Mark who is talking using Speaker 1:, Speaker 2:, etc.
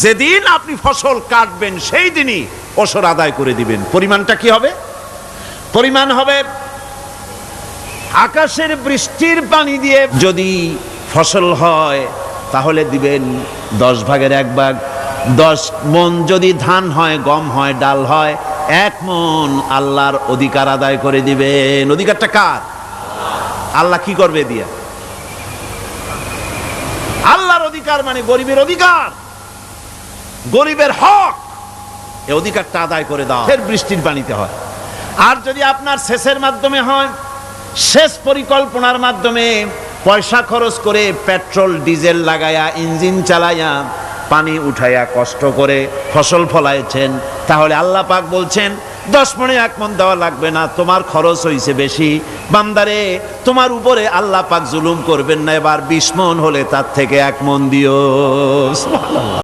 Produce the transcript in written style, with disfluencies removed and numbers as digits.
Speaker 1: যেদিন আপনি ফসল কাটবেন সেই দিনই ওসর আদায় করে দিবেন। পরিমাণটা কি হবে? পরিমাণ হবে আকাশের বৃষ্টির পানি দিয়ে যদি ফসল হয় তাহলে দিবেন 10 ভাগের 1 ভাগ। 10 মণ যদি ধান হয়, গম হয়, ডাল হয়, 1 মণ আল্লাহর অধিকার আদায় করে দিবেন। অধিকারটা কার? আল্লাহ কি করবে দিয়া? আল্লাহর অধিকার মানে গরিবের অধিকার, গরিবের হক। এই অধিকারটা আদায় করে দাও। ফের বৃষ্টির পানিতে হয়। আর যদি আপনার সেচের মাধ্যমে হয়, সেচ পরিকল্পনার মাধ্যমে পয়সা খরচ করে পেট্রোল ডিজেল লাগায়া ইঞ্জিন চালায়া পানি উঠাইয়া কষ্ট করে ফসল ফলাইছেন, তাহলে আল্লাহ পাক বলছেন 10 মণে 1 মণ দেওয়া লাগবে না, তোমার খরচ হইছে বেশি। বান্দারে, তোমার উপরে আল্লাহ পাক জুলুম করবেন না, এবার 20 মণ হলে তার থেকে 1 মণ দিও। সুবহানাল্লাহ।